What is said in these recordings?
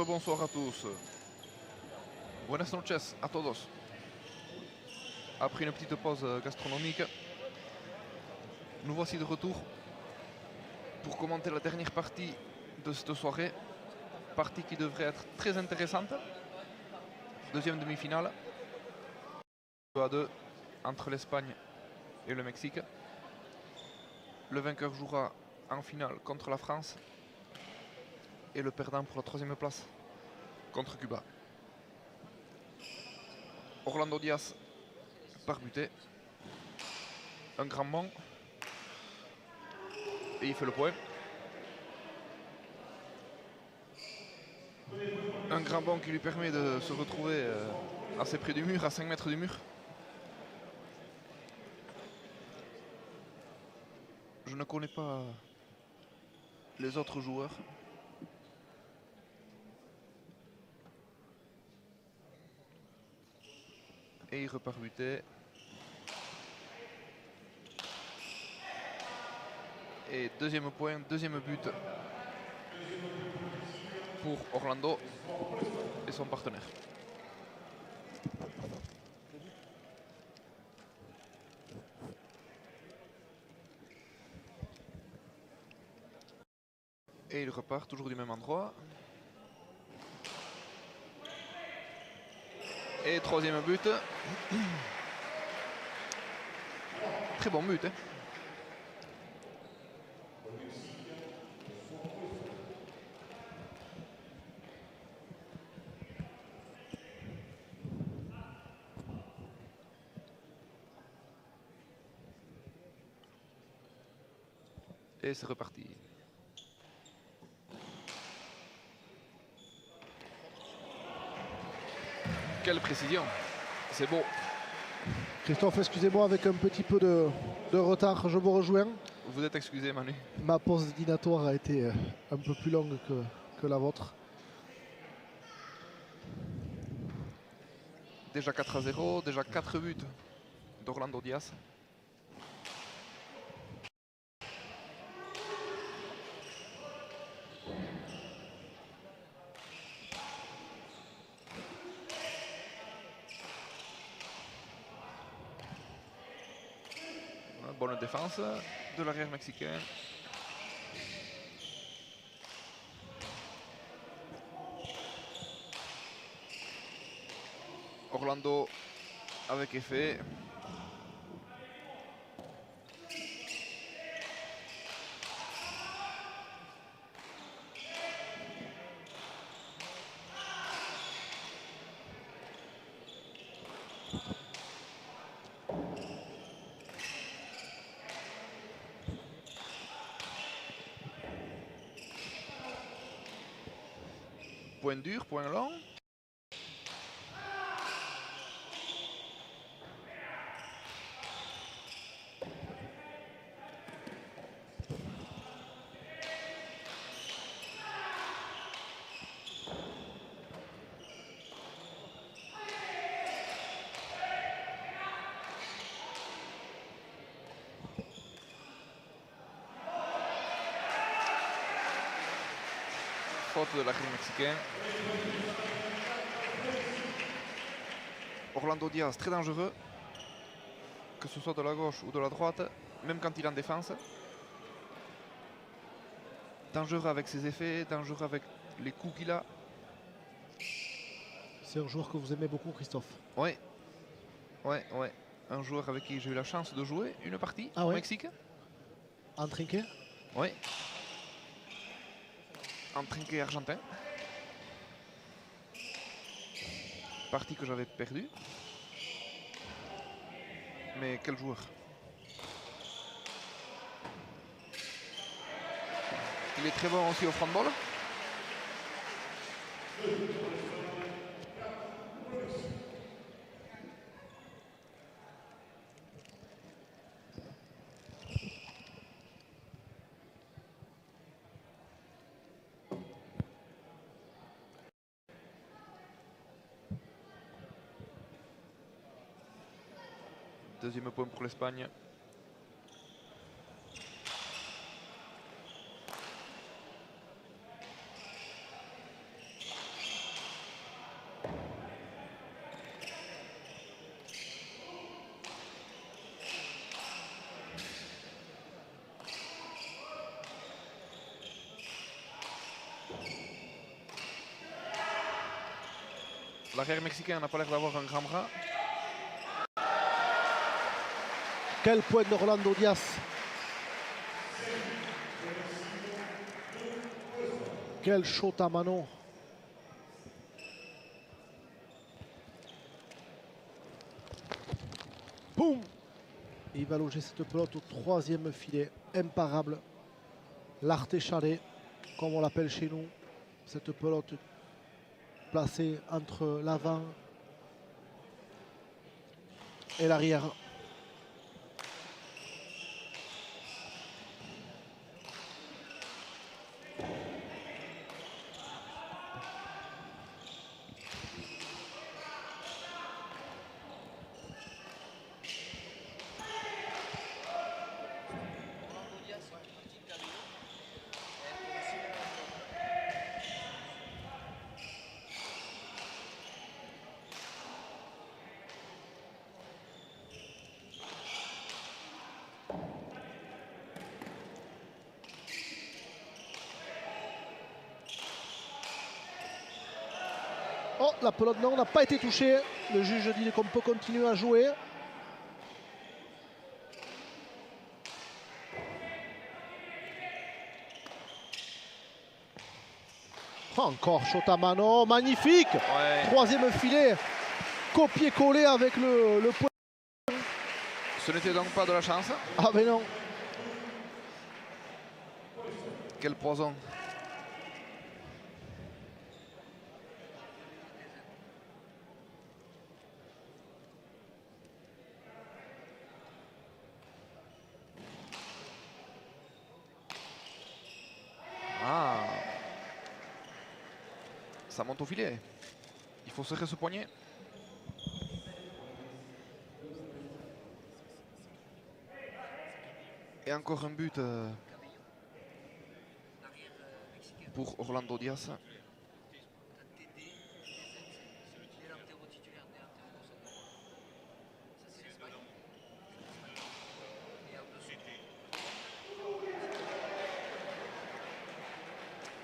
Rebonsoir à tous. Buenas noches a todos. Après une petite pause gastronomique, nous voici de retour pour commenter la dernière partie de cette soirée. Partie qui devrait être très intéressante. Deuxième demi-finale. 2-2 entre l'Espagne et le Mexique. Le vainqueur jouera en finale contre la France. Et le perdant pour la troisième place contre Cuba. Orlando Díaz par buté. Un grand bond. Et il fait le point. Un grand bond qui lui permet de se retrouver assez près du mur, à 5 mètres du mur. Je ne connais pas les autres joueurs. Et il repart buté. Et deuxième point, deuxième but pour Orlando et son partenaire. Et il repart toujours du même endroit. Et troisième but. Très bon but. Hein. Et c'est reparti. Quelle précision. C'est beau. Christophe, excusez-moi, avec un petit peu de retard, je vous rejoins. Vous êtes excusé, Manu. Ma pause dînatoire a été un peu plus longue que la vôtre. Déjà 4-0, déjà 4 buts d'Orlando Díaz. Bonne défense de l'arrière mexicain. Orlando avec effet. Point dur, point long. Faute de l'arrière mexicain. Orlando Díaz très dangereux, que ce soit de la gauche ou de la droite, même quand il est en défense. Dangereux avec ses effets, dangereux avec les coups qu'il a. C'est un joueur que vous aimez beaucoup, Christophe. Oui, ouais. Un joueur avec qui j'ai eu la chance de jouer une partie au Mexique. En trinquet? Oui. En trinquet argentin. Partie que j'avais perdue. Mais quel joueur. Il est très bon aussi au front-ball. Deuxième point pour l'Espagne. L'arrière mexicain n'a pas l'air d'avoir un grand bras. Quel point de Rolando Diaz. Quel shot à mano. Boum. Il va loger cette pelote au 3e filet. Imparable. L'arté-chalet, comme on l'appelle chez nous. Cette pelote placée entre l'avant et l'arrière. Oh, la pelote non, n'a pas été touchée. Le juge dit qu'on peut continuer à jouer. Encore shot à mano, magnifique. Ouais. 3e filet, copier-coller avec le point. Ce n'était donc pas de la chance. Ah mais non. Quel poison. Ah. Ça monte au filet. Il faut serrer ce poignet. Et encore un but pour Rolando Diaz.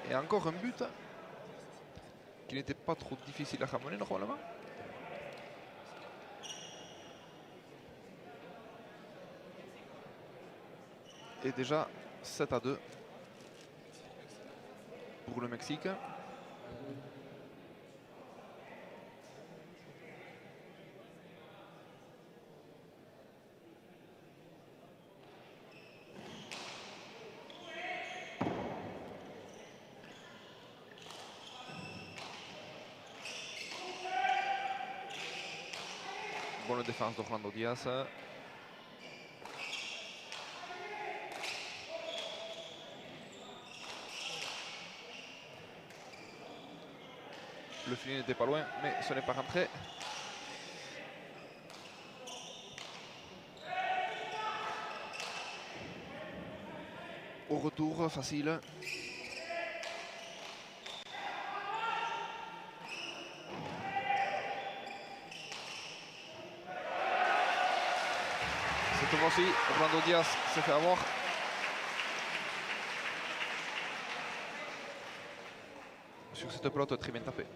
Et encore un but qui n'était pas trop difficile à ramener normalement. Et déjà 7-2 pour le Mexique. Bonne défense de Rolando Diaz. Le filet n'était pas loin, mais ce n'est pas rentré. Au retour, facile. Cette fois-ci, Rolando Diaz s'est fait avoir. Sur cette pelote très bien tapée.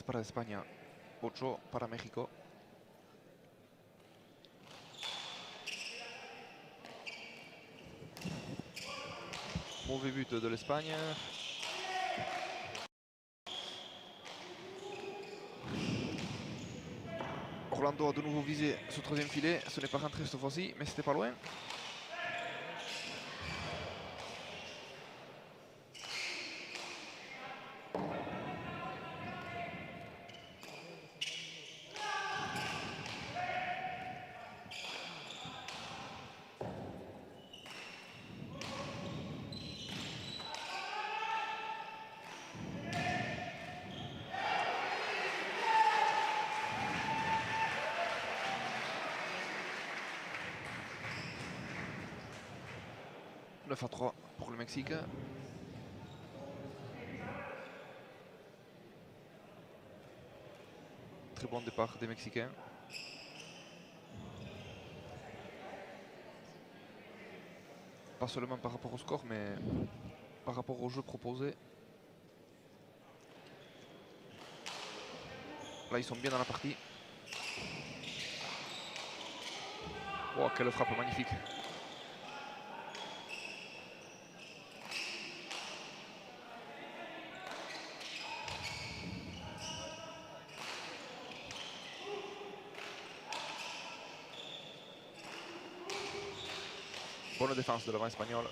Para España, 8 para México. Mauvais but de l'Espagne. Rolando a de nouveau visé ce 3e filet. Ce n'est pas rentré cette fois-ci, mais c'était pas loin. 9-3 pour le Mexique. Très bon départ des Mexicains. Pas seulement par rapport au score, mais par rapport au jeu proposé. Là, ils sont bien dans la partie. Oh, quelle frappe magnifique. Bonne défense de l'avant espagnol.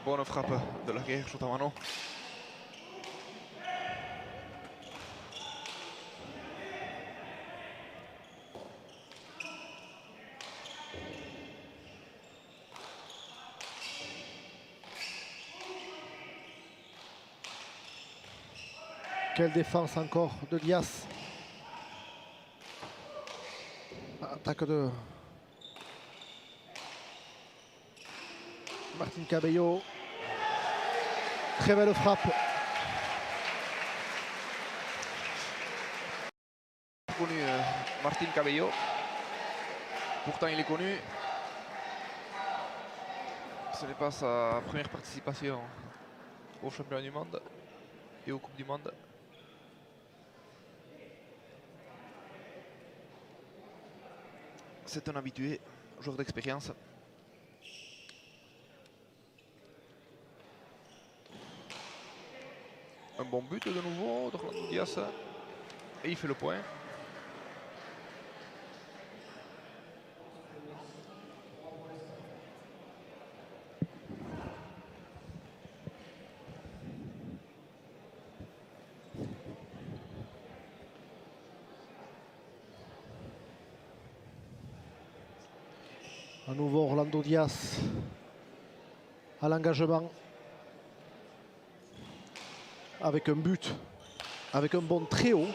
Bonne frappe de la guerre, shoot à mano. Quelle défense encore de Diaz. Attaque de Martín Cabello. Très belle frappe. Connu Martín Cabello. Pourtant il est connu. Ce n'est pas sa première participation au championnat du monde et aux Coupes du Monde. C'est un habitué, joueur d'expérience. Un bon but de nouveau d'Orlando Diaz. Et il fait le point. À nouveau Orlando Diaz à l'engagement. Avec un but, avec un bon très haut.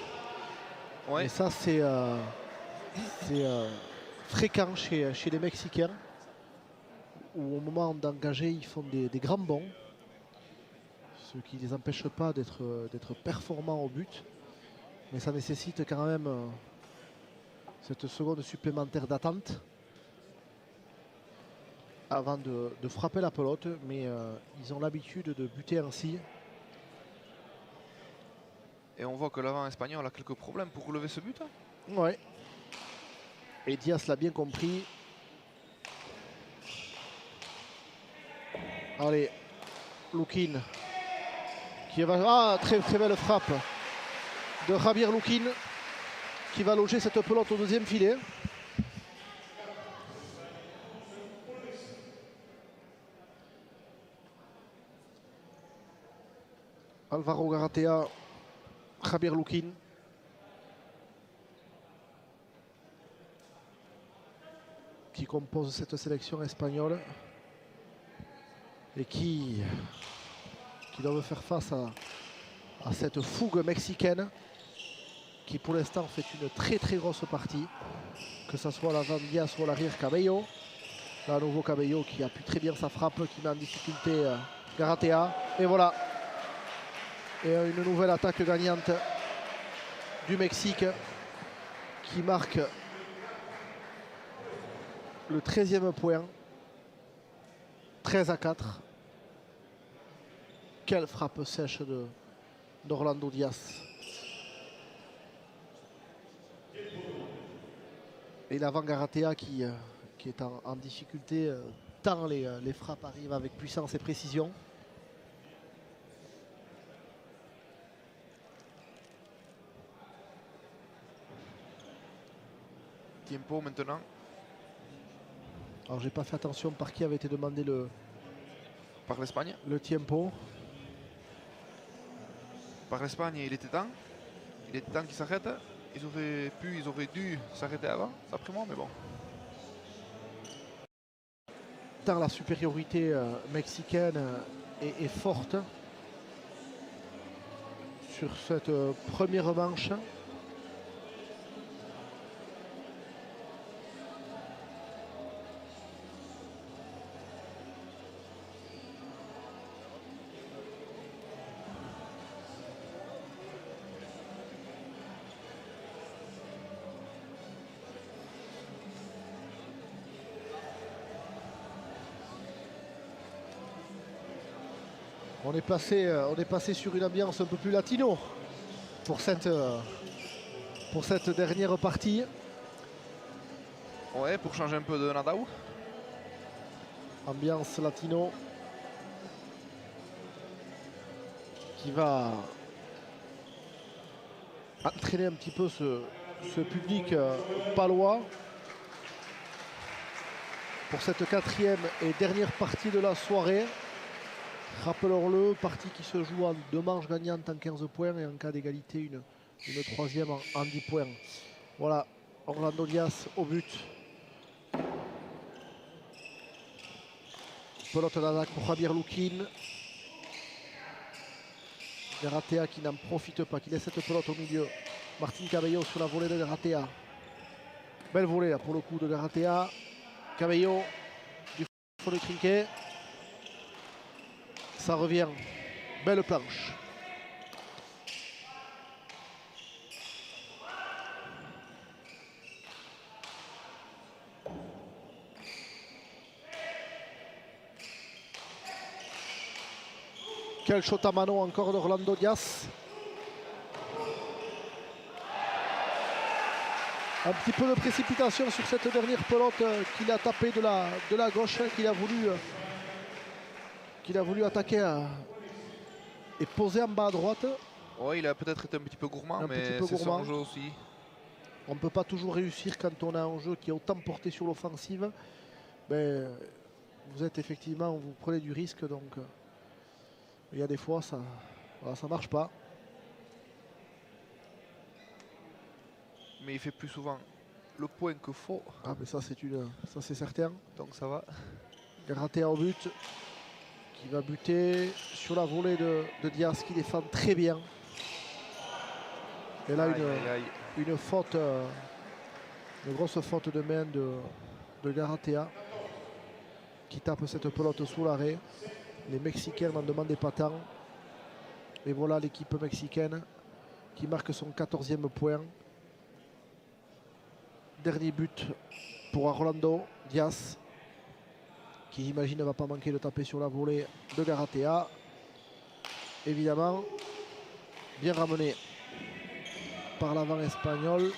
Ouais. Et ça c'est fréquent chez les Mexicains. Où au moment d'engager, ils font des grands bonds. Ce qui ne les empêche pas d'être performants au but. Mais ça nécessite quand même cette seconde supplémentaire d'attente avant de frapper la pelote. Mais ils ont l'habitude de buter ainsi. Et on voit que l'avant espagnol a quelques problèmes pour relever ce but. Ouais. Et Diaz l'a bien compris. Allez, Luquín qui va. Ah, très belle frappe de Javier Luquín qui va loger cette pelote au deuxième filet. Alvaro Garatea, Javier Luquín. Qui compose cette sélection espagnole et qui doivent faire face à cette fougue mexicaine qui pour l'instant fait une très grosse partie, que ce soit l'avant Diaz ou l'arrière Cabello. Là, à nouveau Cabello qui appuie très bien sa frappe, qui met en difficulté Garatea. Et voilà. Et une nouvelle attaque gagnante du Mexique qui marque le 13e point. 13-4. Quelle frappe sèche d'Orlando Diaz. Et l'avant Garatea qui est en difficulté tant les frappes arrivent avec puissance et précision. Tempo maintenant. Alors j'ai pas fait attention par qui avait été demandé Par l'Espagne. le tempo. Par l'Espagne, il était temps. Il était temps qu'ils s'arrêtent. Ils auraient dû s'arrêter avant, d'après moi, mais bon. Tant la supériorité mexicaine est forte sur cette première manche. On est passé sur une ambiance un peu plus latino pour cette dernière partie. Ouais, pour changer un peu de Nadal. Ambiance latino qui va entraîner un petit peu ce public palois pour cette quatrième et dernière partie de la soirée. Rappelons-le, partie qui se joue en 2 manches gagnantes en 15 points et en cas d'égalité une troisième en 10 points. Voilà, Orlando Diaz au but. Pelote d'attaque pour Javier Luquín. Garatea qui n'en profite pas, qui laisse cette pelote au milieu. Martín Cabello sur la volée de Garatea. Belle volée là pour le coup de Garatea. Cabello du fond de trinquet. Ça revient. Belle planche. Quel shot à mano encore d'Orlando Diaz. Un petit peu de précipitation sur cette dernière pelote qu'il a tapé de la gauche, qu'il a voulu attaquer et poser en bas à droite. Ouais, il a peut-être été un petit peu gourmand, Un mais petit peu c'est gourmand. son jeu aussi. On ne peut pas toujours réussir quand on a un jeu qui est autant porté sur l'offensive. Ben, vous êtes effectivement, vous prenez du risque, donc il y a des fois ça ne marche pas. Mais il fait plus souvent le point que faux. Ah mais ça c'est certain. Donc ça va. Garatea au but, qui va buter sur la volée de Diaz qui défend très bien. Et là Aïe, aïe, aïe. une faute, une grosse faute de main de Garatea qui tape cette pelote sous l'arrêt. Les Mexicains n'en demandaient pas tant. Et voilà l'équipe mexicaine qui marque son 14e point. Dernier but pour Orlando Diaz, qui j'imagine ne va pas manquer de taper sur la volée de Garatea. Évidemment, bien ramené par l'avant espagnol.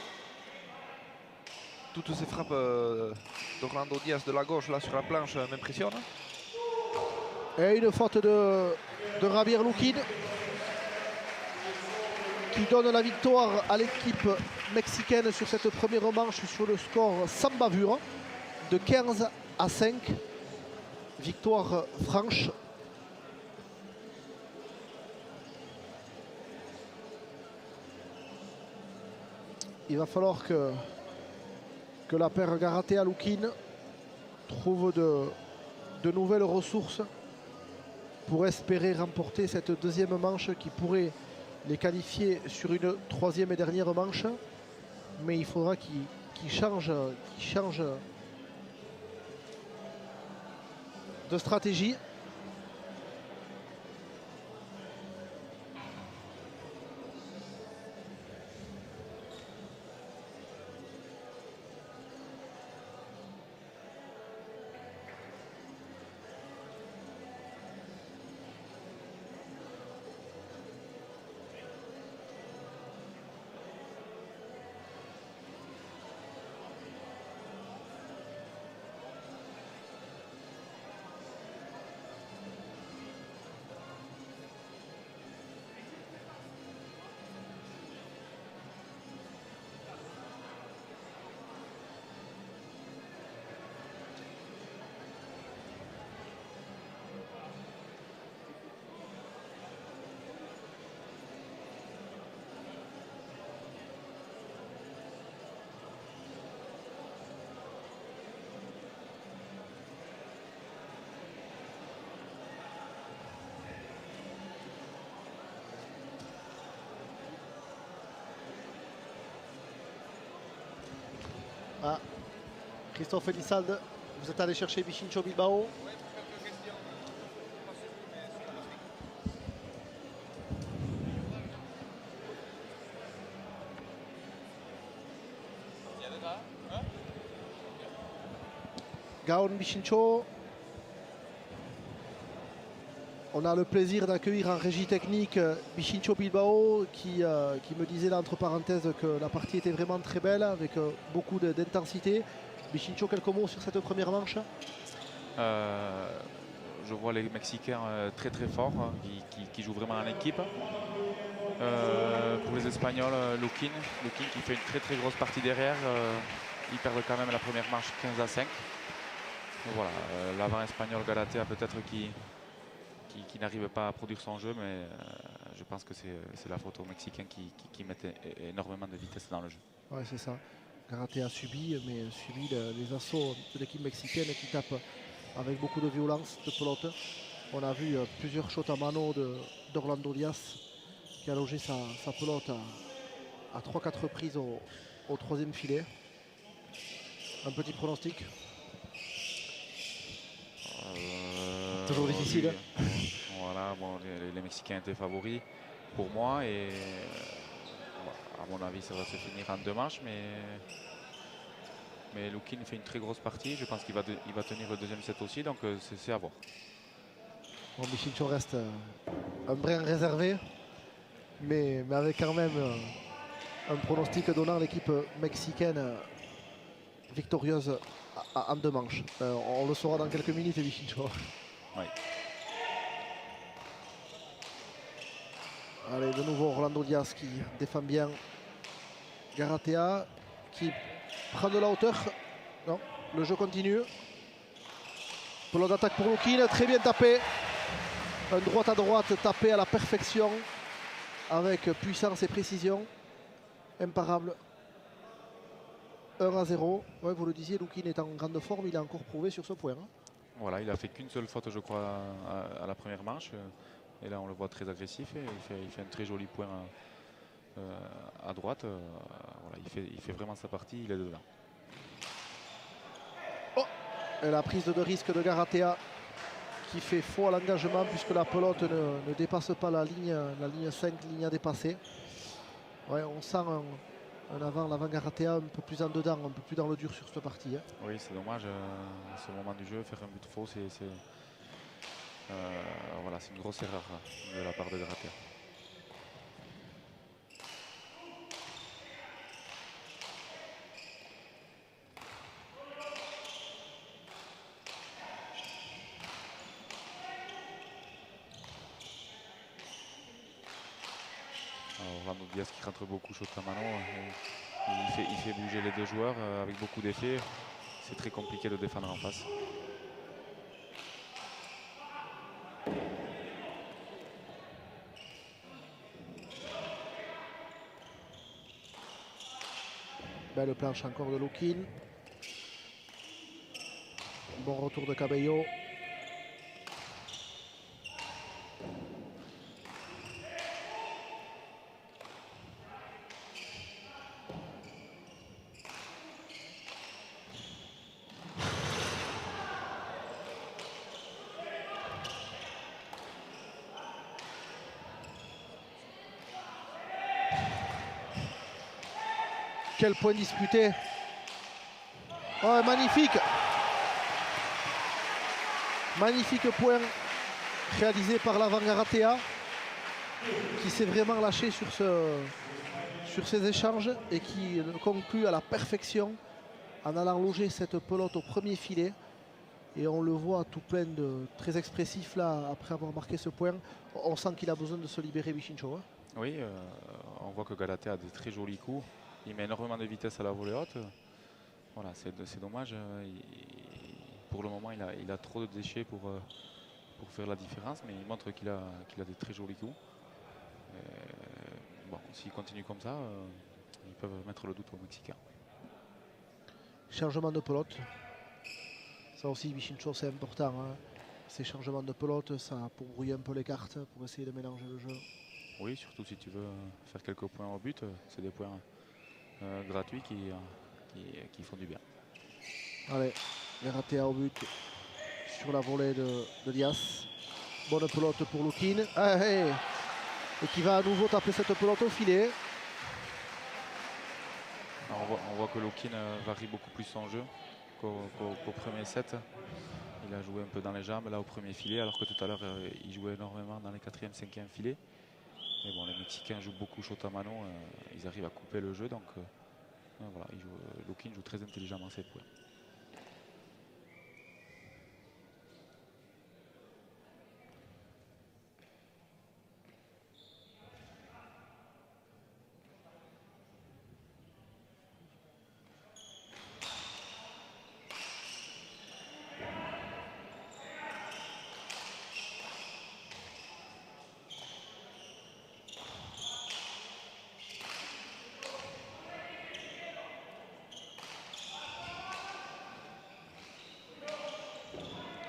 Toutes ces frappes d'Orlando Diaz de la gauche là sur la planche m'impressionnent. Et une faute de Javier Luquín qui donne la victoire à l'équipe mexicaine sur cette première manche sur le score sans bavure de 15-5. Victoire franche. Il va falloir que la paire Garatea-Luquín trouve de nouvelles ressources pour espérer remporter cette deuxième manche qui pourrait les qualifier sur une troisième et dernière manche. Mais il faudra qu'ils changent de stratégie. Ah, Christophe Elissalde, vous êtes allé chercher Bichincho Bilbao. Gaon Bichincho. On a le plaisir d'accueillir en régie technique Bichincho Bilbao qui me disait là entre parenthèses que la partie était vraiment très belle avec beaucoup d'intensité. Bichincho, quelques mots sur cette première manche? Je vois les Mexicains très très forts, hein, qui jouent vraiment en équipe. Pour les Espagnols, Luquín qui fait une très très grosse partie derrière. Ils perdent quand même la première manche 15-5. Donc voilà, l'avant espagnol Galatea peut-être qui n'arrive pas à produire son jeu, mais je pense que c'est la faute aux Mexicains qui mettent énormément de vitesse dans le jeu. Ouais, c'est ça. Garatea a subi les assauts de l'équipe mexicaine qui tape avec beaucoup de violence de pelote. On a vu plusieurs shots à mano d'Orlando Diaz qui a logé sa pelote à 3-4 reprises au troisième filet. Un petit pronostic? Toujours difficile. Oui. Voilà, bon, les Mexicains étaient favoris pour moi et à mon avis ça va se finir en 2 manches, mais Luquín fait une très grosse partie. Je pense qu'il va tenir le deuxième set aussi, donc c'est à voir. Bon, Bichincho reste un brin réservé, mais avec quand même un pronostic donnant l'équipe mexicaine victorieuse en 2 manches. On le saura dans quelques minutes, Bichincho. Oui. Allez, de nouveau Orlando Diaz qui défend bien. Garatea qui prend de la hauteur. Non, le jeu continue. Pelote d'attaque pour Luquín, très bien tapé. Un droite à droite tapé à la perfection avec puissance et précision. Imparable. 1-0. Ouais, vous le disiez, Luquín est en grande forme, il a encore prouvé sur ce point. Hein. Voilà, il a fait qu'une seule faute, je crois, à la première manche. Et là, on le voit très agressif. Et il fait un très joli point à droite. Voilà, il fait vraiment sa partie, il est dedans. Oh, et la prise de risque de Garatea qui fait faux à l'engagement puisque la pelote ne dépasse pas la ligne 5, ligne à dépasser. Ouais, on sent un l'avant Garatea un peu plus en dedans, un peu plus dans le dur sur cette partie. Hein. Oui, c'est dommage à ce moment du jeu, faire un but faux, voilà, c'est une grosse erreur de la part de Garatea. Orlando Diaz qui rentre beaucoup shot à mano. Il fait bouger les 2 joueurs avec beaucoup d'effets. C'est très compliqué de défendre en face. Belle planche encore de Luquín. Bon retour de Cabello. Quel point disputé. Oh, magnifique. Magnifique point réalisé par l'avant Garatea qui s'est vraiment lâché sur ces échanges et qui conclut à la perfection en allant loger cette pelote au premier filet. Et on le voit tout plein de très expressif là après avoir marqué ce point. On sent qu'il a besoin de se libérer, Bichincho. Hein. Oui, on voit que Galatea a des très jolis coups. Il met énormément de vitesse à la volée haute. Voilà, c'est dommage. Pour le moment, il a trop de déchets pour faire la différence, mais il montre qu'il a des très jolis coups. Bon, s'il continue comme ça, ils peuvent mettre le doute aux Mexicains. Changement de pelote. Ça aussi, Bichincho, c'est important. Hein. Ces changements de pelote, ça pour brouiller un peu les cartes, pour essayer de mélanger le jeu. Oui, surtout si tu veux faire quelques points au but, c'est des points gratuits qui font du bien. Allez, Garatea au but sur la volée de Diaz. Bonne pelote pour Luquín. Ah, hey. Et qui va à nouveau taper cette pelote au filet. Alors on voit que Luquín varie beaucoup plus son jeu qu'au premier set. Il a joué un peu dans les jambes là au premier filet, alors que tout à l'heure il jouait énormément dans les 4e, 5e filets. Mais bon, les Mexicains jouent beaucoup shot à mano, ils arrivent à couper le jeu, donc voilà, Lukin joue très intelligemment ses points.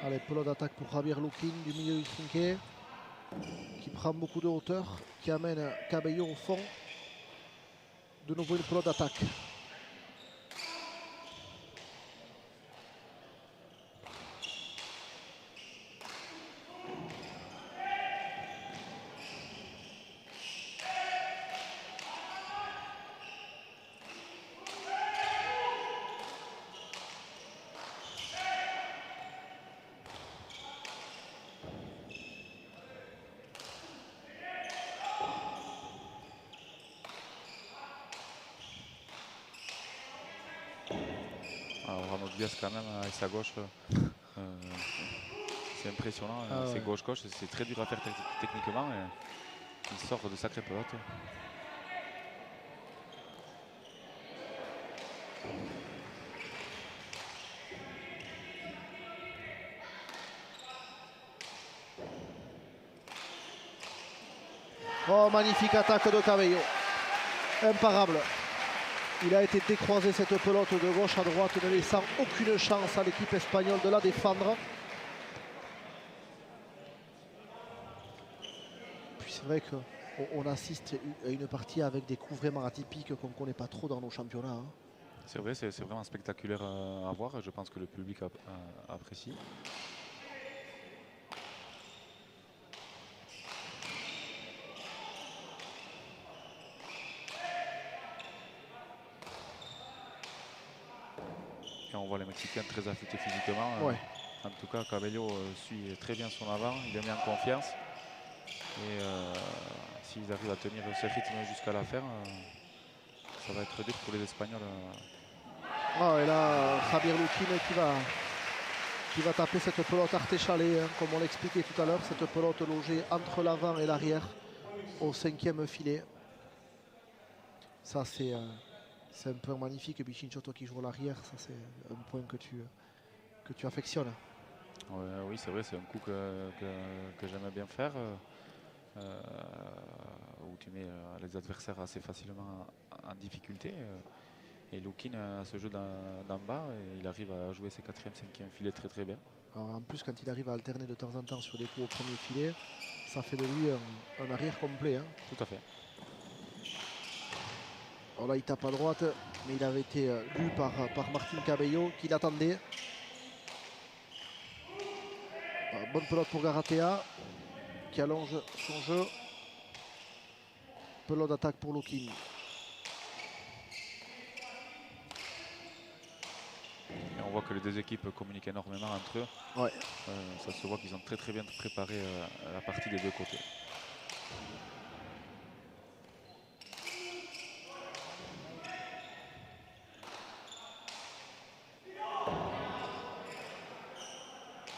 Allez, pelote d'attaque pour Javier Lukin du milieu du trinquet, qui prend beaucoup de hauteur, qui amène Cabello au fond. De nouveau une pelote d'attaque. Alors Ramos Diaz quand même avec sa gauche, c'est impressionnant. Ah C'est ouais. gauche-gauche, c'est très dur à faire techniquement. Et il sort de sacrées pelotes. Oh, magnifique attaque de Cabello. Imparable. Il a été décroisé cette pelote de gauche à droite, ne laissant aucune chance à l'équipe espagnole de la défendre. Puis c'est vrai qu'on assiste à une partie avec des coups vraiment atypiques qu'on ne connaît pas trop dans nos championnats. Hein. C'est vrai, c'est vraiment spectaculaire à voir. Je pense que le public apprécie. Et on voit les Mexicains très affûtés physiquement. Ouais. En tout cas, Cabello suit très bien son avant. Il est mis en confiance. Et s'ils arrivent à tenir ce rythme jusqu'à la fin, ça va être dur pour les Espagnols. Oh, et là, Javier Lukin qui va taper cette pelote artéchalée, hein, comme on l'expliquait tout à l'heure, cette pelote logée entre l'avant et l'arrière au 5e filet. Ça, c'est un point magnifique. Bichincho, toi qui joues à l'arrière, ça c'est un point que tu affectionnes. Oui, c'est vrai, c'est un coup que j'aimais bien faire. Où tu mets les adversaires assez facilement en difficulté. Et Lukin a ce jeu d'en bas, et il arrive à jouer ses 4e, 5e filets très très bien. Alors, en plus, quand il arrive à alterner de temps en temps sur des coups au premier filet, ça fait de lui un arrière complet. Hein. Tout à fait. Alors là, il tape à droite, mais il avait été lu par Martin Cabello, qui l'attendait. Bonne pelote pour Garatea, qui allonge son jeu. Pelote d'attaque pour Lukin. Et on voit que les deux équipes communiquent énormément entre eux. Ouais. Ça se voit qu'ils ont très très bien préparé la partie des deux côtés.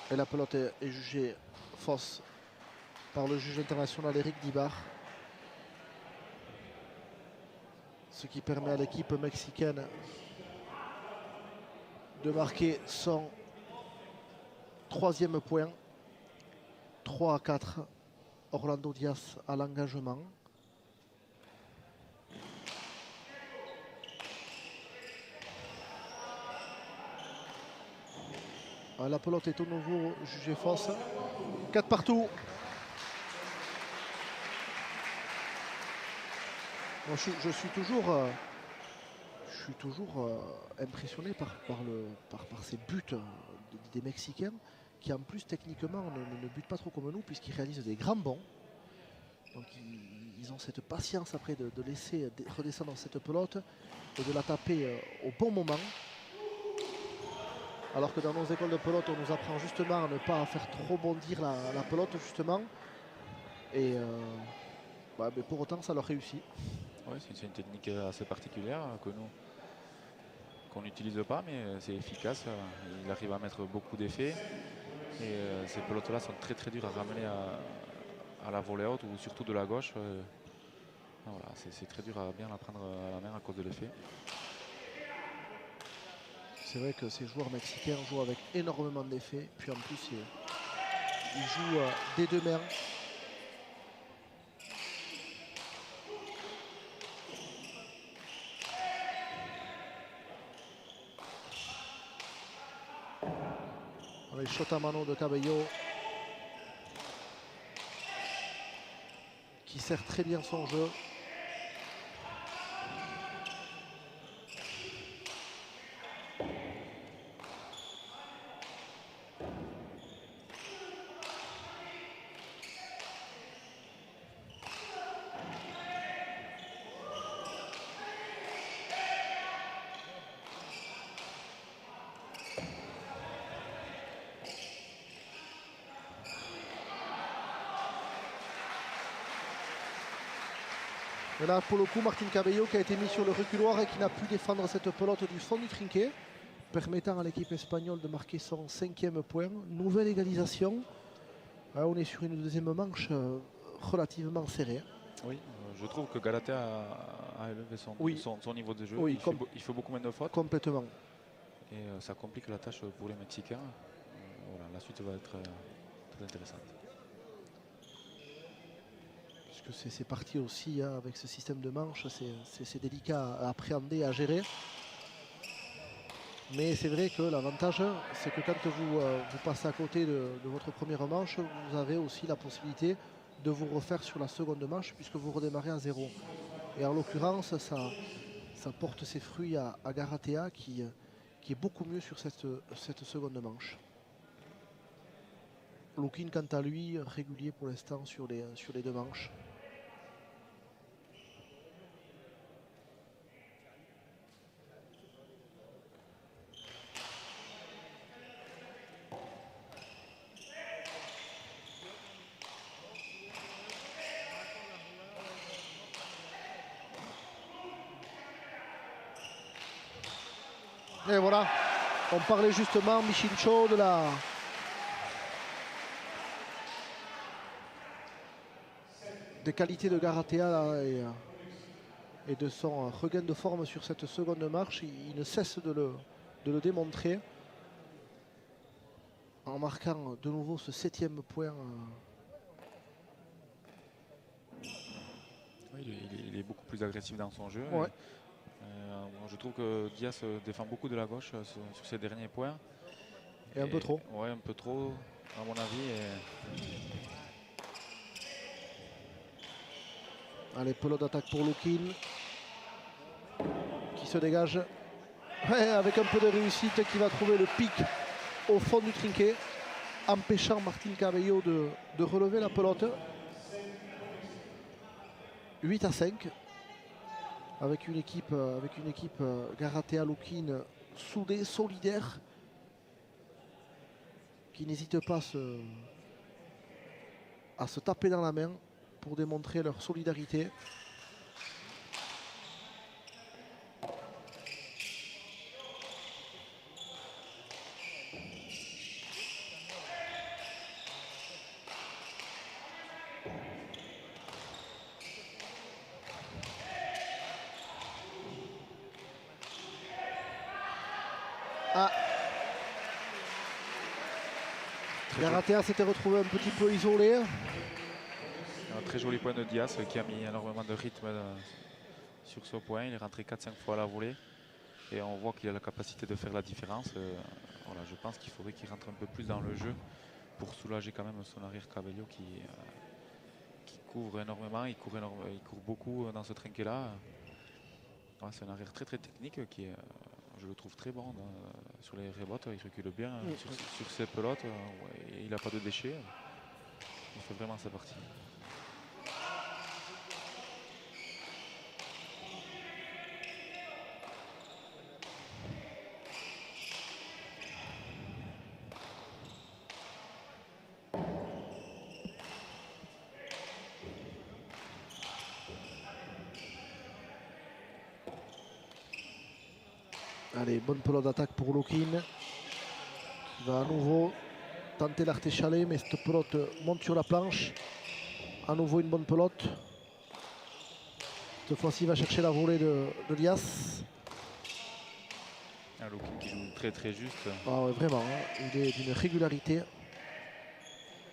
Et la pelote est jugée fausse par le juge international Eric Dibar. Ce qui permet à l'équipe mexicaine de marquer son 3e point. 3-4. Orlando Diaz à l'engagement. La pelote est au nouveau jugée fausse. 4 partout. Moi, je suis toujours impressionné par ces buts des Mexicains qui en plus techniquement ne butent pas trop comme nous puisqu'ils réalisent des grands bonds. Donc ils ont cette patience après de laisser redescendre cette pelote et de la taper au bon moment. Alors que dans nos écoles de pelote, on nous apprend justement à ne pas faire trop bondir la pelote justement. Et mais pour autant, ça leur réussit. Oui, c'est une technique assez particulière qu'on n'utilise pas, mais c'est efficace. Il arrive à mettre beaucoup d'effets. Et ces pelotes-là sont très très dures à ramener à la volée haute ou surtout de la gauche. Voilà, c'est très dur à bien la prendre à la main à cause de l'effet. C'est vrai que ces joueurs mexicains jouent avec énormément d'effets. Puis en plus, ils jouent des deux mains. Avec shot à mano de Cabello qui sert très bien son jeu. Et là, pour le coup, Martin Cabello qui a été mis sur le reculoir et qui n'a pu défendre cette pelote du fond du trinquet, permettant à l'équipe espagnole de marquer son 5e point. Nouvelle égalisation. On est sur une deuxième manche relativement serrée. Oui, je trouve que Galatea a élevé son niveau de jeu. Oui, il fait beaucoup moins de fautes. Complètement. Et ça complique la tâche pour les Mexicains. Voilà, la suite va être très intéressante. Puisque c'est parti aussi hein, avec ce système de manche, c'est délicat à appréhender, à gérer. Mais c'est vrai que l'avantage, c'est que quand vous passez à côté de votre première manche, vous avez aussi la possibilité de vous refaire sur la seconde manche puisque vous redémarrez à 0. Et en l'occurrence, ça porte ses fruits à Garatea qui est beaucoup mieux sur cette seconde manche. Lukin, quant à lui, régulier pour l'instant sur les deux manches. Et voilà, on parlait justement, Michincho, des qualités de Garatea là, et de son regain de forme sur cette seconde marche. Il ne cesse de le démontrer en marquant de nouveau ce 7e point. Oui, il est beaucoup plus agressif dans son jeu. Ouais. Je trouve que Diaz défend beaucoup de la gauche sur ses derniers points. Et un peu trop. Ouais, un peu trop, à mon avis. Allez, pelote d'attaque pour Lukin. Qui se dégage. Ouais, avec un peu de réussite, qui va trouver le pic au fond du trinquet, empêchant Martin Cabello de relever la pelote. 8-5. Avec une équipe Garatea Lukin soudée, solidaire, qui n'hésite pas à se taper dans la main pour démontrer leur solidarité. Garatea s'était retrouvé un petit peu isolé. Un très joli point de Diaz qui a mis énormément de rythme sur ce point. Il est rentré 4-5 fois à la volée. Et on voit qu'il a la capacité de faire la différence. Voilà, je pense qu'il faudrait qu'il rentre un peu plus dans le jeu pour soulager quand même son arrière Cabello qui court énormément. Il court beaucoup dans ce trinquet-là. Ouais, c'est un arrière très très technique qui est, je le trouve très bon sur les rebotes. Il recule bien sur ses pelotes. Ouais, il n'a pas de déchets. Il fait vraiment sa partie. Allez, bonne pelote d'attaque pour Lokin. Qui va à nouveau tenter l'arté-chalet, mais cette pelote monte sur la planche. À nouveau une bonne pelote. Cette fois-ci, il va chercher la volée de Diaz. Un Lokin qui joue très très juste. Ah ouais, vraiment, hein, il est d'une régularité.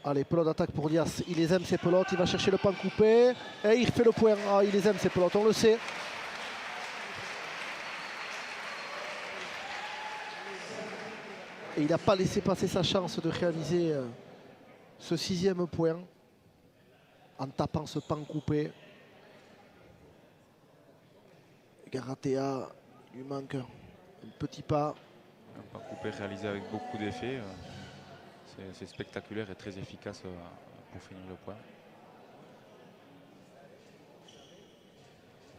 Allez, pelote d'attaque pour Diaz. Il les aime ces pelotes. Il va chercher le pan coupé. Et il fait le point. Ah, il les aime ces pelotes, on le sait. Et il n'a pas laissé passer sa chance de réaliser ce 6e point en tapant ce pan coupé. Garatea, il lui manque un petit pas. Un pas coupé réalisé avec beaucoup d'effets. C'est spectaculaire et très efficace pour finir le point.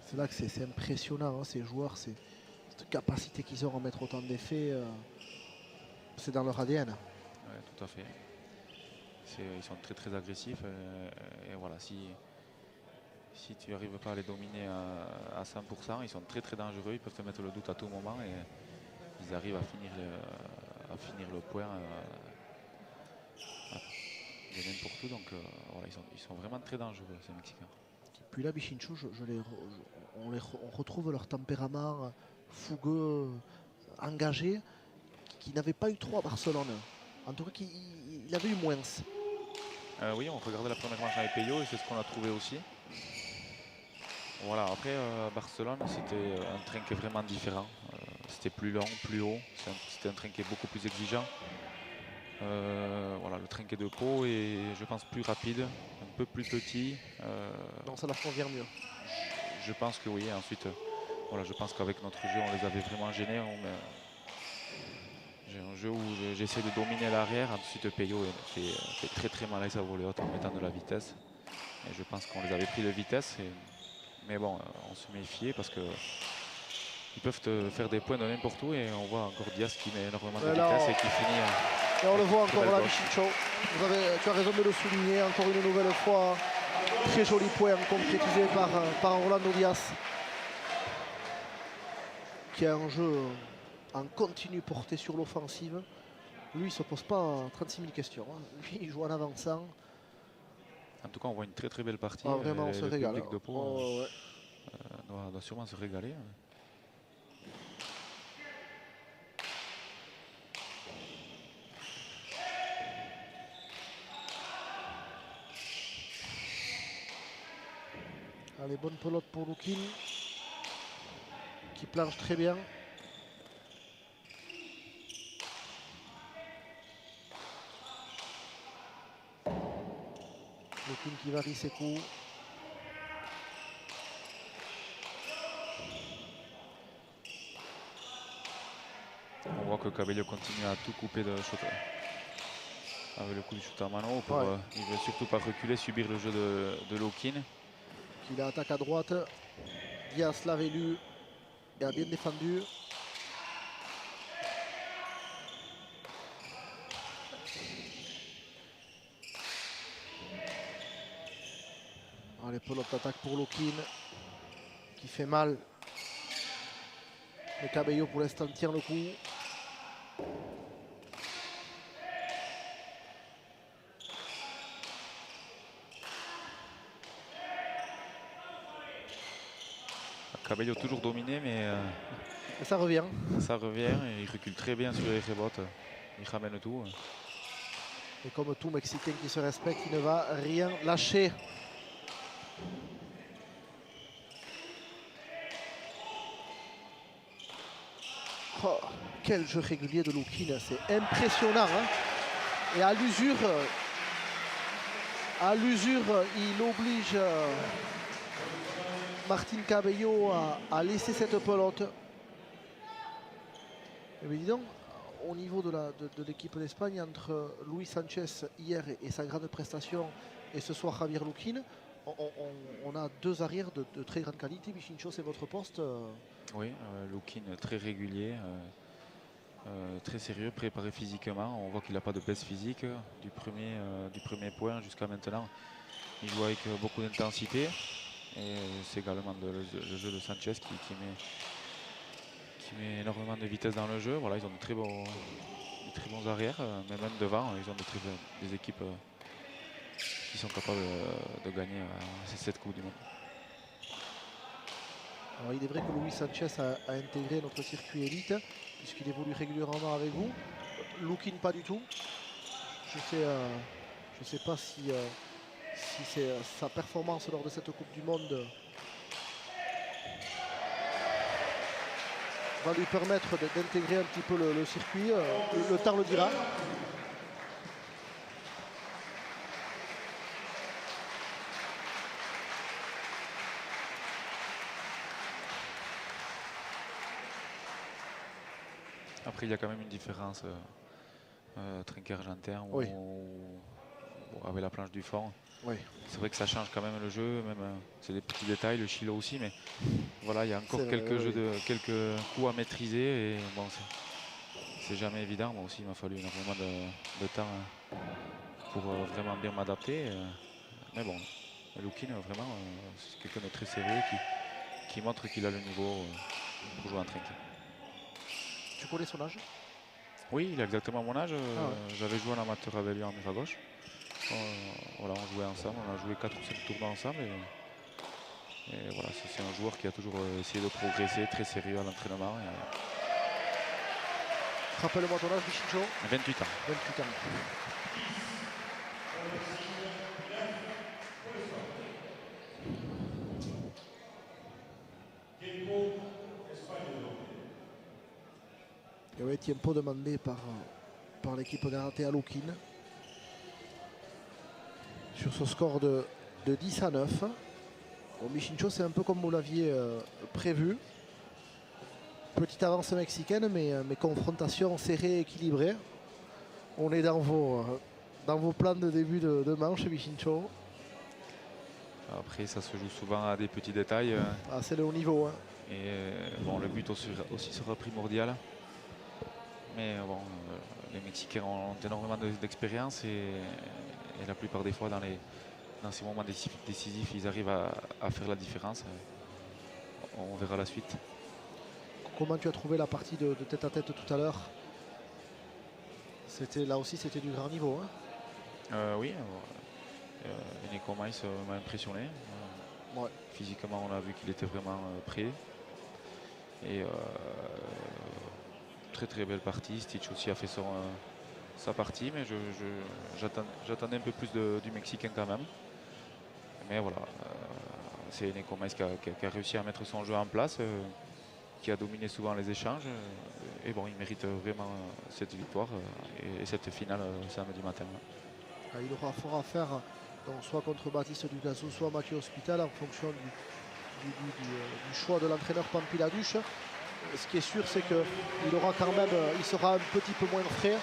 C'est là que c'est impressionnant, hein, ces joueurs, cette capacité qu'ils ont à mettre autant d'effets. C'est dans leur ADN. Ouais, tout à fait. Ils sont très très agressifs. Et voilà, si tu n'arrives pas à les dominer à 100%, ils sont très très dangereux. Ils peuvent te mettre le doute à tout moment et ils arrivent à finir le point de n'importe où. Donc voilà, ils sont vraiment très dangereux, ces Mexicains. Puis là, Bichincho, on retrouve leur tempérament fougueux, engagé, qui n'avait pas eu trop à Barcelone. En tout cas, il avait eu moins. Oui, on regardait la première manche avec Peyo et c'est ce qu'on a trouvé aussi. Voilà, après Barcelone, c'était un train qui est vraiment différent. C'était plus long, plus haut. C'était un train qui est beaucoup plus exigeant. Voilà, le trinquet de Pau est, je pense, plus rapide, un peu plus petit. Donc ça leur convient mieux. Je pense que oui. Ensuite, voilà, je pense qu'avec notre jeu, on les avait vraiment gênés. J'ai un jeu où j'essaie de dominer l'arrière. Ensuite, Peyo fait très très mal avec sa volée haute en mettant de la vitesse. Et je pense qu'on les avait pris de vitesse. Mais bon, on se méfiait parce que ils peuvent te faire des points de n'importe où. Et on voit encore Diaz qui met énormément de vitesse et qui finit. Et on le voit encore là, Bichincho. Tu as raison de le souligner. Encore une nouvelle fois, très joli point concrétisé par Orlando Diaz, qui a un jeu en continu porté sur l'offensive. Lui, il ne se pose pas 36 000 questions. Hein. Lui, il joue en avançant. En tout cas, on voit une très très belle partie. Ah, vraiment, on se régale. Le public de Pau ouais. doit sûrement se régaler. Allez, bonne pelote pour Lokin, qui planche très bien. Lokin qui varie ses coups. On voit que Cabello continue à tout couper de shoot. Avec le coup du shoot à mano. Il ne veut surtout pas reculer, subir le jeu de Lokin. Il attaque à droite. Diaz l'avait lu et a bien défendu. Allez, pelote d'attaque pour Lokin, qui fait mal. Le Cabello pour l'instant tient le coup. Cabello toujours dominé, mais ça revient. Ça revient et il recule très bien sur les rebotes. Il ramène tout. Et comme tout Mexicain qui se respecte, il ne va rien lâcher. Oh, quel jeu régulier de Lokin, c'est impressionnant. Hein, et à l'usure, il oblige Martin Cabello à laisser cette pelote. Mais dis donc, au niveau de l'équipe d'Espagne, entre Luis Sanchez hier et sa grande prestation et ce soir Javier Lokin, on a deux arrières de très grande qualité. Bichincho, c'est votre poste. Oui, Lokin très régulier, très sérieux, préparé physiquement. On voit qu'il n'a pas de baisse physique du premier point jusqu'à maintenant. Il joue avec beaucoup d'intensité. Et c'est également le jeu de Sanchez qui met énormément de vitesse dans le jeu. Voilà, ils ont de très bons arrières, mais même devant, ils ont des équipes qui sont capables de gagner cette Coupe du Monde. Alors, il est vrai que Luis Sanchez a intégré notre circuit élite, puisqu'il évolue régulièrement avec vous. Lukin, pas du tout. Je sais pas si c'est sa performance lors de cette Coupe du Monde va lui permettre d'intégrer un petit peu le circuit. Le temps le dira. Après, il y a quand même une différence Trinquer-Argentin Oui. avec la planche du fond. Oui. C'est vrai que ça change quand même le jeu, même c'est des petits détails, le chilo aussi, mais voilà, il y a encore quelques coups à maîtriser et bon, c'est jamais évident. Moi aussi, il m'a fallu énormément de temps pour vraiment bien m'adapter. Mais bon, Lukin, vraiment, c'est quelqu'un de très sérieux qui montre qu'il a le niveau pour jouer en trinquet. Tu connais son âge? Oui, il a exactement mon âge. Ouais. J'avais joué en amateur avec lui en mur à gauche. Voilà, on jouait ensemble, on a joué 4 ou 5 tournois ensemble. Et voilà, c'est un joueur qui a toujours essayé de progresser, très sérieux à l'entraînement. Rappelle-moi ton âge, Michincho. 28 ans. 28 ans. Et oui, tempo demandé par l'équipe Garaté à Lukin. Sur ce score de 10-9. Bon, Michincho, c'est un peu comme vous l'aviez prévu. Petite avance mexicaine, mais confrontation serrée et équilibrée. On est dans vos plans de début de manche, Michincho. Après, ça se joue souvent à des petits détails. Ah, c'est le haut niveau. Hein. Et bon, le but aussi sera primordial. Mais bon, les Mexicains ont énormément d'expérience et la plupart des fois, dans ces moments décisifs, ils arrivent à faire la différence. On verra la suite. Comment tu as trouvé la partie de tête à tête tout à l'heure? Là aussi, c'était du grand niveau. Hein. Oui, Eneko Mais m'a impressionné. Ouais. Physiquement, on a vu qu'il était vraiment prêt. Et très très belle partie. Stitch aussi a fait sa partie, mais j'attendais un peu plus du Mexicain quand même. Mais voilà, c'est Eneko Mais qui a réussi à mettre son jeu en place, qui a dominé souvent les échanges. Et bon, il mérite vraiment cette victoire et cette finale samedi matin. Il aura fort à faire, donc, soit contre Baptiste Ducassou, soit Mathieu Hospital, en fonction du choix de l'entraîneur Pampiladuche. Ce qui est sûr, c'est qu'il sera un petit peu moins frais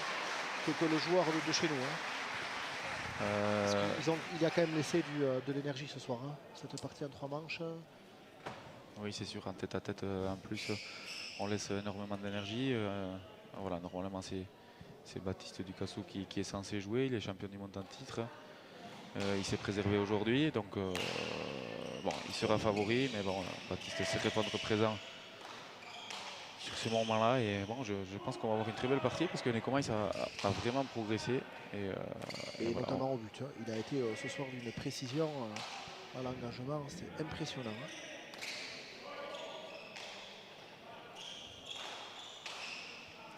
que le joueur de chez nous. Hein. Il a quand même laissé de l'énergie ce soir, hein, cette partie en 3 manches. Oui, c'est sûr, en tête à tête, en plus, on laisse énormément d'énergie. Voilà, normalement, c'est Baptiste Ducassou qui est censé jouer. Il est champion du monde en titre. Il s'est préservé aujourd'hui, donc bon, il sera favori, mais bon, Baptiste sait répondre présent sur ce moment-là. Et bon, je pense qu'on va avoir une très belle partie parce que Eneko Mais a vraiment progressé. Et voilà, notamment au but. Hein. Il a été ce soir d'une précision à l'engagement, c'est impressionnant.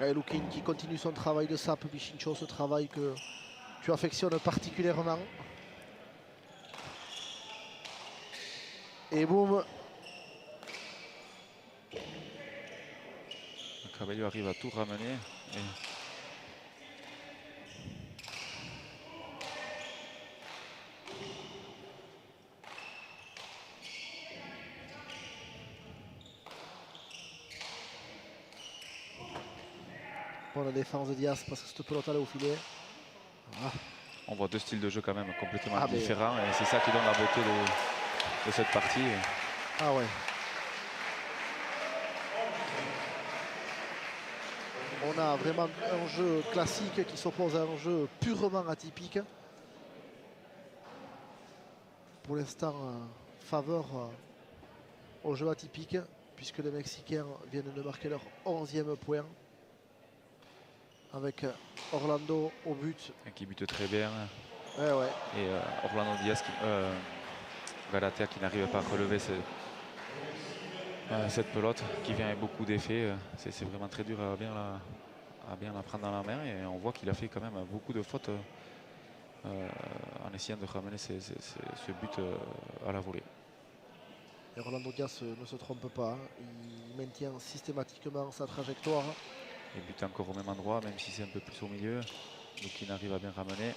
Hein. Et Lukin qui continue son travail de sape, Michincho, ce travail que tu affectionnes particulièrement. Et boum. Cabello arrive à tout ramener. Pour la défense de Diaz, parce que cette pelote là au filet. Ah. On voit deux styles de jeu quand même complètement différents et c'est ça qui donne la beauté de cette partie. Ah ouais. On a vraiment un jeu classique qui s'oppose à un jeu purement atypique. Pour l'instant, faveur au jeu atypique. puisque les Mexicains viennent de marquer leur 11e point. Avec Orlando au but. Et qui bute très bien. Ouais, ouais. Et Orlando Diaz, Galatea qui n'arrive pas à relever cette pelote qui vient avec beaucoup d'effets. C'est vraiment très dur à bien la prendre dans la main. Et on voit qu'il a fait quand même beaucoup de fautes en essayant de ramener ce but à la volée. Et Orlando Diaz ne se trompe pas. Hein. Il maintient systématiquement sa trajectoire. Il bute encore au même endroit, même si c'est un peu plus au milieu. Donc il arrive à bien ramener.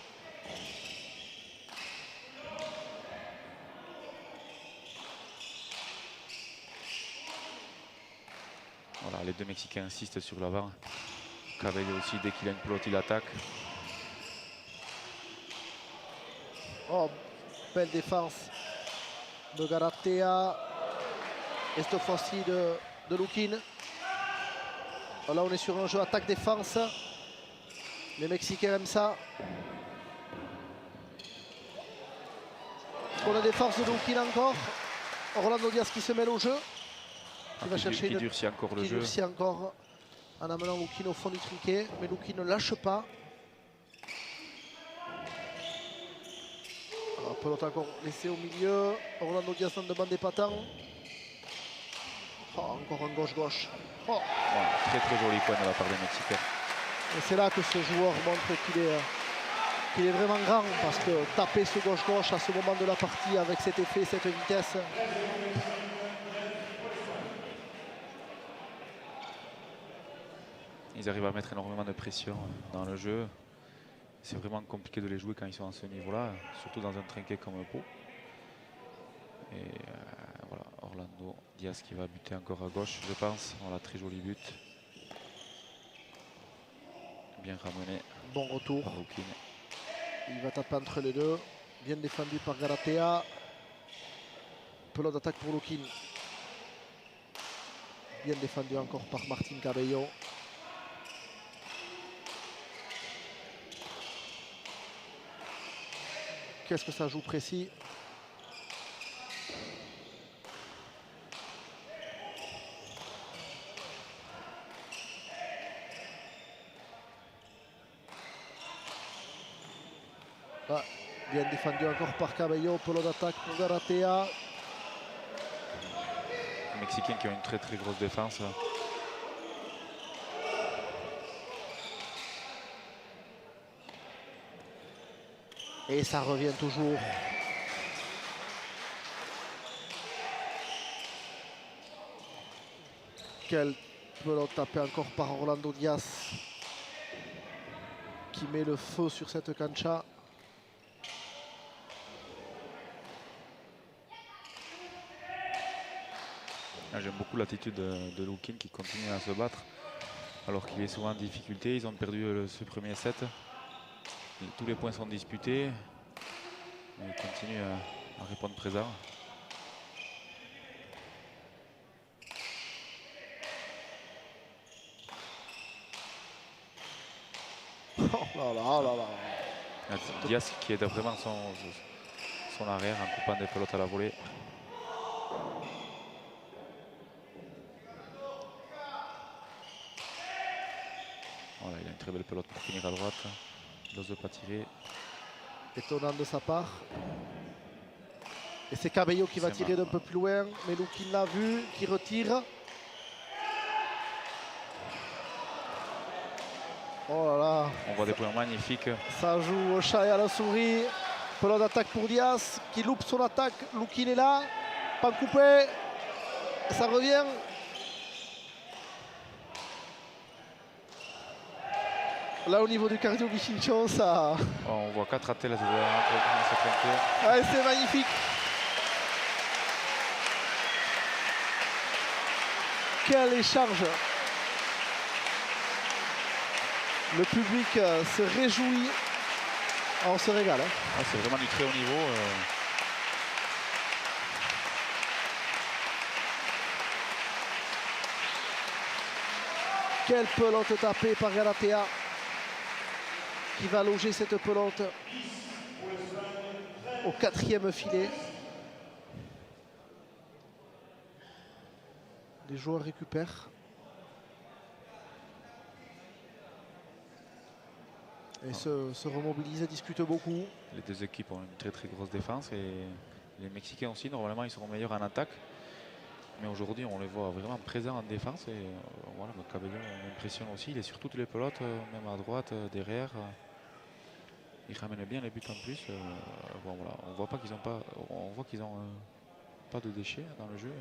Voilà, les deux Mexicains insistent sur l'avant. Cabello aussi, dès qu'il a une pelote, il attaque. Oh, belle défense de Galatea. Et cette fois-ci de Lukin. Là, on est sur un jeu attaque-défense. Les Mexicains aiment ça. On a des forces de Lukin encore. Orlando Diaz qui se mêle au jeu. Qui durcit encore le jeu. Qui durcit encore en amenant Lukin au fond du trinquet. Mais Lukin ne lâche pas. Alors, pelote encore laissée au milieu. Orlando Diaz en demande des patins. Oh, encore un gauche-gauche. Oh. Voilà, très très joli point de la part des Mexicains. Et c'est là que ce joueur montre qu'il est vraiment grand, parce que taper ce gauche-gauche à ce moment de la partie avec cet effet, cette vitesse. Ils arrivent à mettre énormément de pression dans le jeu. C'est vraiment compliqué de les jouer quand ils sont à ce niveau-là, surtout dans un trinquet comme Pau. Et voilà, Orlando Diaz qui va buter encore à gauche, je pense. Voilà, très joli but. Bien ramené. Bon retour. Par Lukin. Il va taper entre les deux. Bien défendu par Galatea. Pelote d'attaque pour Lukin. Bien défendu encore par Martin Cabello. Qu'est-ce que ça joue précis? Ah, bien défendu encore par Cabello. Pelote d'attaque pour Galatea. Les Mexicains qui ont une très très grosse défense. Et ça revient toujours. Quelle pelote tapée encore par Orlando Diaz, qui met le feu sur cette cancha. J'aime beaucoup l'attitude de Lukin qui continue à se battre alors qu'il est souvent en difficulté. Ils ont perdu ce premier set. Tous les points sont disputés. Mais il continue à répondre présent. Oh là là là là. Diaz qui aide vraiment son arrière en coupant des pelotes à la volée. Voilà, il a une très belle pelote pour finir à droite. Il n'ose pas tirer. Étonnant de sa part. Et c'est Cabello qui va tirer d'un peu plus loin. Mais Lukin l'a vu, qui retire. Oh là là. On voit des points magnifiques. Ça joue au chat et à la souris. Pelote d'attaque pour Diaz qui loupe son attaque. Lukin est là. Pas coupé. Ça revient. Là, au niveau du cardio Bichincho, ça... Oh, on voit 4 ratés là, c'est ouais, c'est magnifique. Quel échange. Le public se réjouit. On se régale. Hein. Ah, c'est vraiment du très haut niveau. Quelle pelote tapée par Galatea, qui va loger cette pelote au 4e filet. Les joueurs récupèrent. Et se remobilisent, discutent beaucoup. Les deux équipes ont une très très grosse défense et les Mexicains aussi, normalement, ils seront meilleurs en attaque. Mais aujourd'hui, on les voit vraiment présents en défense. Et voilà, Cabello m'impressionne aussi. Il est sur toutes les pelotes, même à droite, derrière. Il ramène bien les buts en plus. Bon, voilà, on voit pas qu'ils ont pas, on voit qu'ils ont pas de déchets dans le jeu.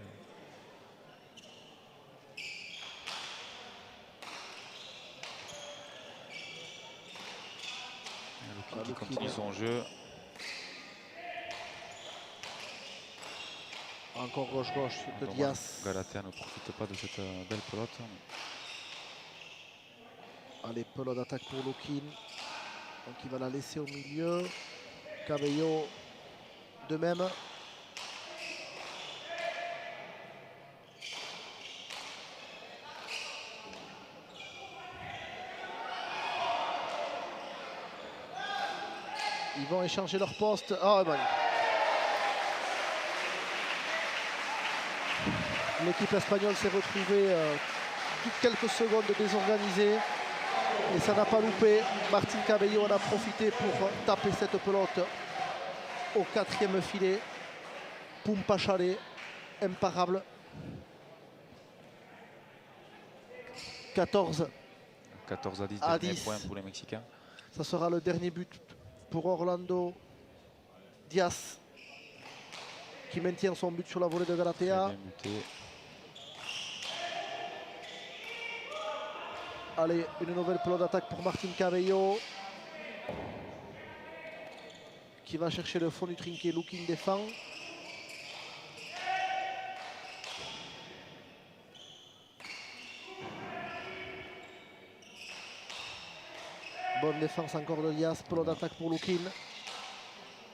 Qui continue son jeu. Encore gauche-gauche de Dommage, Diaz. Galatea ne profite pas de cette belle pelote. Allez, pelote d'attaque pour Lukin. Donc il va la laisser au milieu. Cabello de même. Ils vont échanger leur poste. Ah, bon. L'équipe espagnole s'est retrouvée toutes quelques secondes désorganisée. Et ça n'a pas loupé. Martín Cabello en a profité pour taper cette pelote au 4e filet. Pumpa Chalet, imparable. 14 à 10, à dernier 10. point pour les Mexicains. Ça sera le dernier but pour Orlando Diaz, qui maintient son but sur la volée de Galatea. Allez, une nouvelle pelote d'attaque pour Martín Cabello, qui va chercher le fond du trinquet. Lukin défend. Bonne défense encore de Diaz, pelote d'attaque pour Lukin.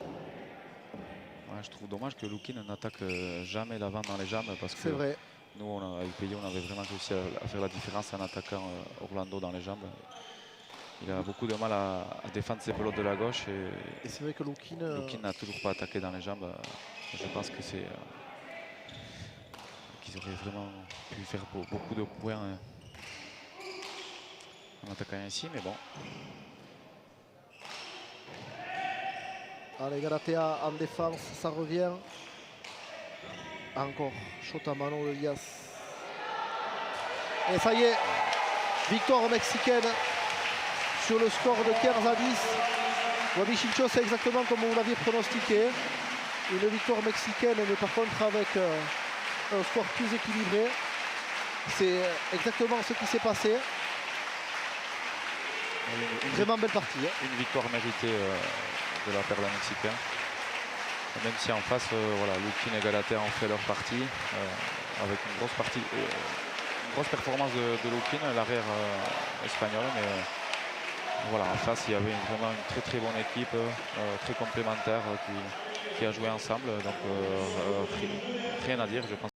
Ouais, je trouve dommage que Lukin n'attaque jamais l'avant dans les jambes parce que C'est vrai. nous, avec Pelliot, on avait vraiment réussi à faire la différence en attaquant Orlando dans les jambes. Il a beaucoup de mal à défendre ses pelotes de la gauche Et c'est vrai que Lukin n'a toujours pas attaqué dans les jambes. Je pense que c'est qu'ils auraient vraiment pu faire beaucoup de points en attaquant ainsi, mais bon. Allez, Galatea en défense, ça revient. Encore, shot à mano de Diaz. Et ça y est, victoire mexicaine sur le score de 15 à 10. Wabichincho, c'est exactement comme vous l'aviez pronostiqué. Une victoire mexicaine, mais par contre avec un score plus équilibré. C'est exactement ce qui s'est passé. Vraiment belle partie. Une victoire méritée de la part des Mexicains. Même si en face, voilà, Lukin et Galatea ont fait leur partie avec une grosse performance de Lukin, l'arrière espagnol. Mais voilà, en face, il y avait vraiment une très bonne équipe, très complémentaire qui a joué ensemble. Donc rien à dire, je pense.